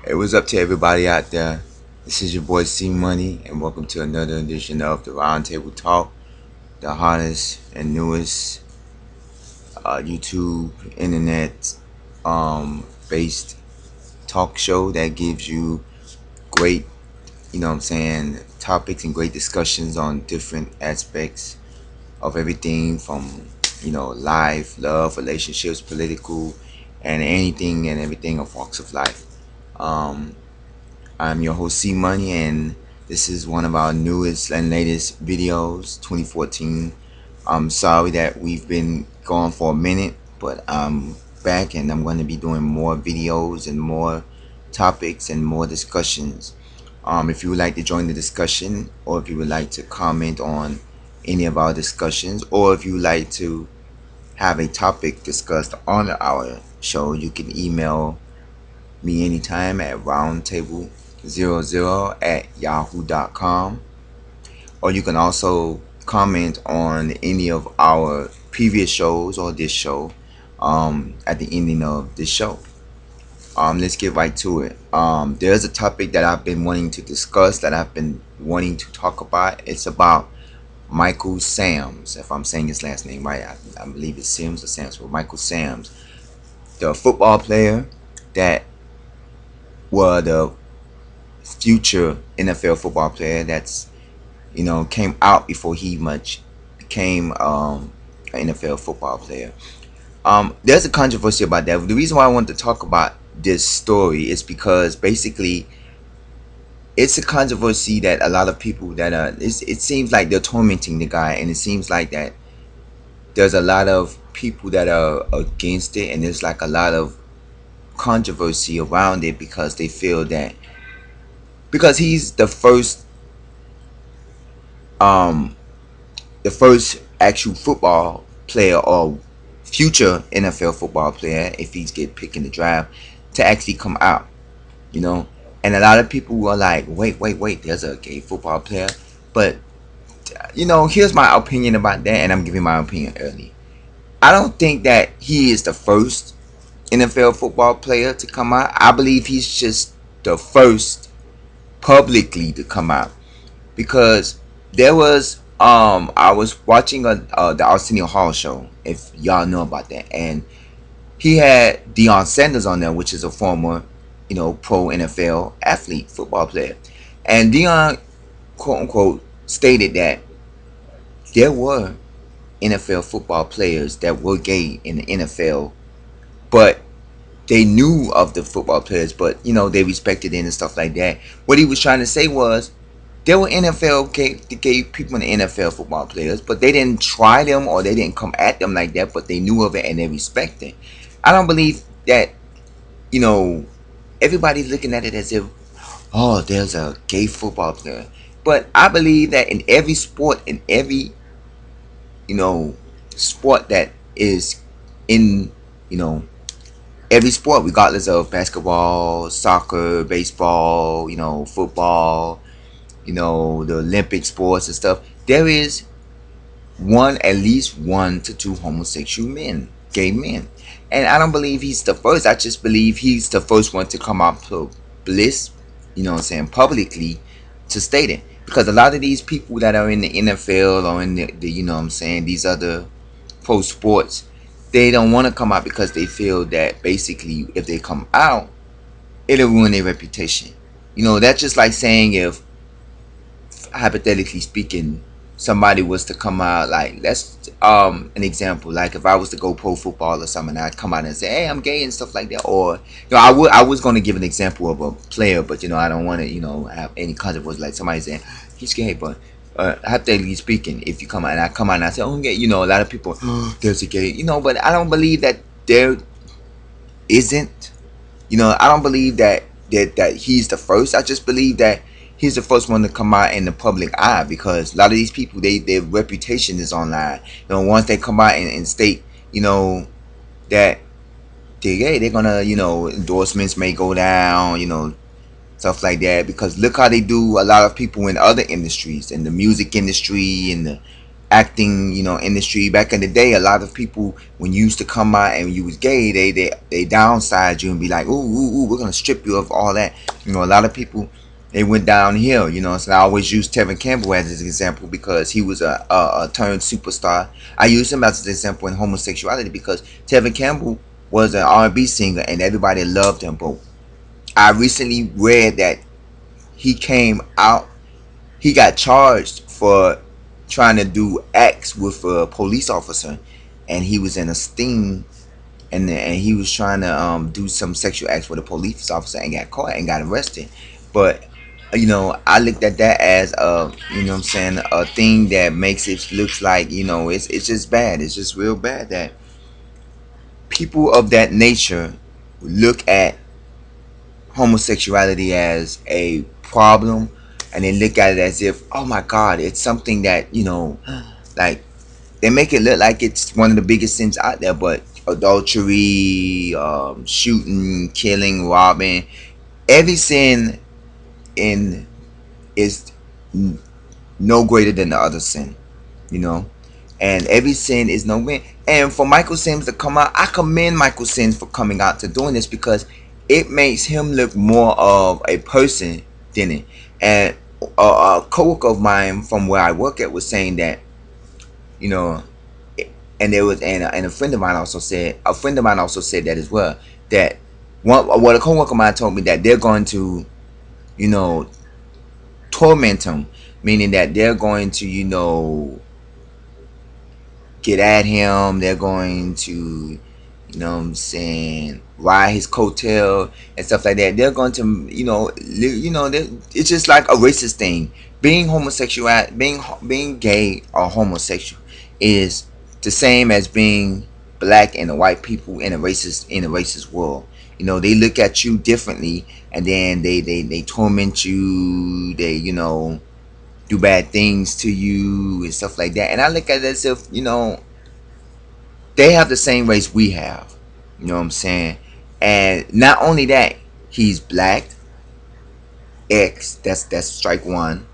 Hey, what's up to everybody out there? This is your boy C Money, and welcome to another edition of the Roundtable Talk, the hottest and newest YouTube internet based talk show that gives you great, topics and great discussions on different aspects of everything from life, love, relationships, political, and anything and everything of walks of life. Um, I'm your host C Money, and this is one of our newest and latest videos, 2014. I'm sorry that we've been gone for a minute, but I'm back and I'm going to be doing more videos and more topics and more discussions. If you would like to join the discussion, or if you would like to comment on any of our discussions, or if you would like to have a topic discussed on our show, you can email me anytime at roundtable00@yahoo.com, or you can also comment on any of our previous shows or this show at the ending of this show. Let's get right to it. There's a topic that I've been wanting to discuss, that I've been wanting to talk about. It's about Michael Samms, if I'm saying his last name right. I believe it's Sims or Samms, but Michael Samms, the football player that were the future NFL football player that's came out before he much became an NFL football player. There's a controversy about that. The reason why I want to talk about this story is because basically it's a controversy that a lot of people that it seems like they're tormenting the guy, and it seems like that there's a lot of people that are against it, and there's like a lot of controversy around it because they feel that because he's um the first actual football player or future NFL football player, if he's get picked in the draft, to actually come out, you know. And a lot of people are like, wait, there's a gay football player. But here's my opinion about that, and I'm giving my opinion early. I don't think that he is the first NFL football player to come out. I believe he's just the first publicly to come out, because there was I was watching the Arsenio Hall show, if y'all know about that, and he had Deion Sanders on there, which is a former pro NFL athlete, football player, and Deion, quote unquote, stated that there were NFL football players that were gay in the NFL, but they knew of the football players, but they respected it and stuff like that. What he was trying to say was there were gay people in the NFL football players, but they didn't try them or they didn't come at them like that, but they knew of it and they respect it. I don't believe that, you know, everybody's looking at it as if, oh, there's a gay football player. But I believe that in every sport, in every, sport that is in, you know, every sport, regardless of basketball, soccer, baseball, football, the Olympic sports and stuff, there is at least one to two homosexual men, gay men. And I don't believe he's the first. I just believe he's the first one to come out to bliss, publicly, to state it. Because a lot of these people that are in the NFL or in the these other pro sports, they don't want to come out because they feel that basically if they come out, it'll ruin their reputation. That's just like saying, if hypothetically speaking, somebody was to come out, like, let's an example, like if I was to go pro football or something, I'd come out and say, hey, I'm gay and stuff like that. Or I was going to give an example of a player, but I don't want to have any controversy, like somebody saying he's gay. But hypothetically speaking, if you come out and I come out and I say, oh, I'm gay, a lot of people, oh, there's a gay, but I don't believe that there isn't. I don't believe that he's the first. I just believe that he's the first one to come out in the public eye, because a lot of these people, their reputation is online. Once they come out and state, that they're gay, they're gonna, endorsements may go down, stuff like that. Because look how they do a lot of people in other industries, in the music industry, in the acting, industry. Back in the day, a lot of people, when you used to come out and you was gay, they downside you and be like, ooh, we're gonna strip you of all that. A lot of people, they went downhill. So I always use Tevin Campbell as an example because he was a turned superstar. I use him as an example in homosexuality because Tevin Campbell was an R&B singer and everybody loved him. But I recently read that he came out, he got charged for trying to do acts with a police officer, and he was in a sting, and he was trying to do some sexual acts with a police officer and got caught and got arrested. But I looked at that as a, what I'm saying, a thing that makes it looks like, it's just bad. It's just real bad that people of that nature look at homosexuality as a problem, and they look at it as if, oh my god, it's something that, like, they make it look like it's one of the biggest sins out there. But adultery, shooting, killing, robbing, every sin in is no greater than the other sin, you know. And every sin is no win. And for Michael Sims to come out, I commend Michael Sims for coming out to doing this because it makes him look more of a person than it. And a coworker of mine from where I work at was saying that, you know, and there was, and a friend of mine also said, that as well. That what a coworker of mine told me, that they're going to, you know, torment him, meaning that they're going to, get at him. They're going to, what I'm saying, ride his coattail and stuff like that. They're going to, it's just like a racist thing. Being homosexual, being gay or homosexual is the same as being black and white people in a racist world. They look at you differently, and then they torment you. They, do bad things to you and stuff like that. And I look at it as if, they have the same race we have. You know what I'm saying? And not only that, he's black, X, that's strike one.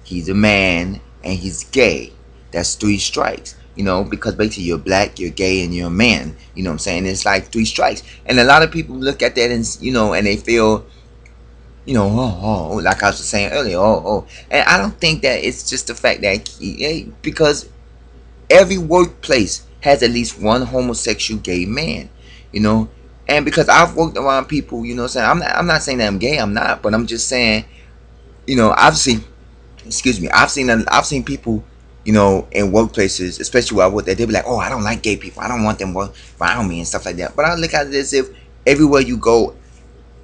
He's a man, and he's gay. That's three strikes. Because basically you're black, you're gay, and you're a man. You know what I'm saying? It's like three strikes. And a lot of people look at that and, and they feel, like I was saying earlier, and I don't think that it's just the fact that because every workplace has at least one homosexual gay man, and because I've worked around people, saying I'm not saying that I'm gay, I'm not, but I'm just saying, I've seen, excuse me, I've seen people, in workplaces, especially where I work, that they be like, oh, I don't like gay people, I don't want them around me and stuff like that. But I look at it as if everywhere you go,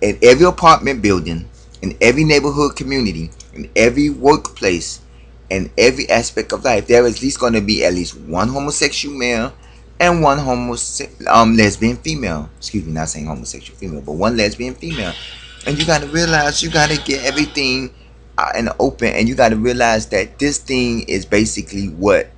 in every apartment building, in every neighborhood community, in every workplace, in every aspect of life, there is at least going to be at least one homosexual male and one lesbian female. Excuse me, not saying homosexual female, but one lesbian female. And you got to realize, you got to get everything out in the open, and you got to realize that this thing is basically what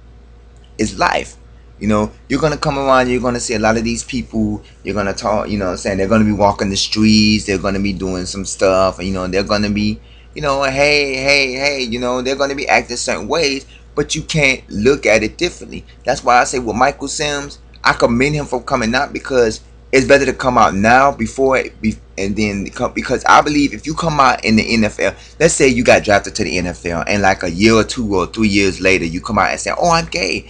is life. You're gonna come around, you're gonna see a lot of these people, you're gonna talk, what I'm saying, they're gonna be walking the streets, they're gonna be doing some stuff, and they're gonna be, hey, they're gonna be acting certain ways, but you can't look at it differently. That's why I say with Michael Sims, I commend him for coming out, because it's better to come out now before it be, and then come, because I believe if you come out in the NFL, let's say you got drafted to the NFL, and like a year or 2 or 3 years later, you come out and say, oh, I'm gay,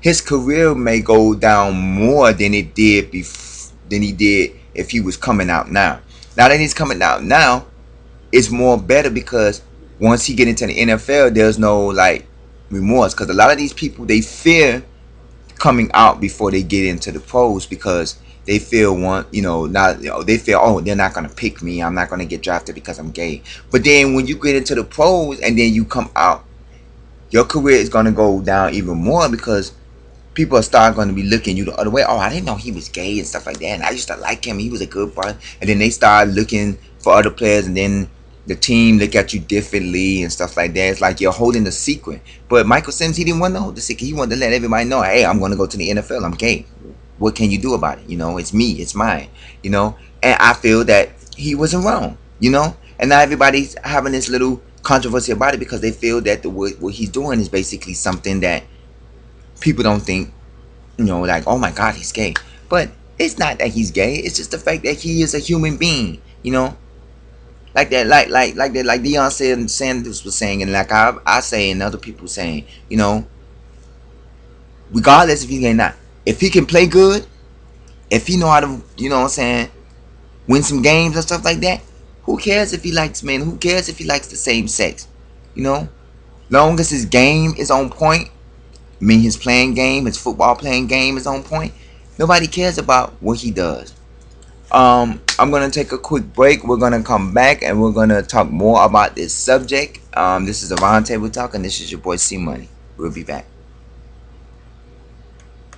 his career may go down more than it did than he did if he was coming out now. Now that he's coming out now, it's more better, because once he get into the NFL, there's no like remorse, because a lot of these people, they fear coming out before they get into the pros, because they feel they feel, oh, they're not gonna pick me, I'm not gonna get drafted because I'm gay. But then when you get into the pros and then you come out, your career is gonna go down even more, because people are start going to be looking you the other way. Oh, I didn't know he was gay and stuff like that, and I used to like him, he was a good brother. And then they start looking for other players, and then the team look at you differently and stuff like that. It's like you're holding a secret. But Michael Sims, he didn't want to hold the secret. He wanted to let everybody know, hey, I'm going to go to the NFL, I'm gay. What can you do about it? It's me, it's mine. And I feel that he wasn't wrong. And now everybody's having this little controversy about it because they feel that what he's doing is basically something that people don't think, like, oh my God, he's gay. But it's not that he's gay. It's just the fact that he is a human being. Like that, like that, like Deion Sanders was saying, and like I say, and other people saying, regardless if he's gay or not, if he can play good, if he know how to, what I'm saying, win some games and stuff like that, who cares if he likes men? Who cares if he likes the same sex? You know, long as his game is on point, I mean his playing game, his football playing game is on point. Nobody cares about what he does. I'm gonna take a quick break. We're gonna come back and we're gonna talk more about this subject. This is a roundtable talk, and this is your boy C Money. We'll be back.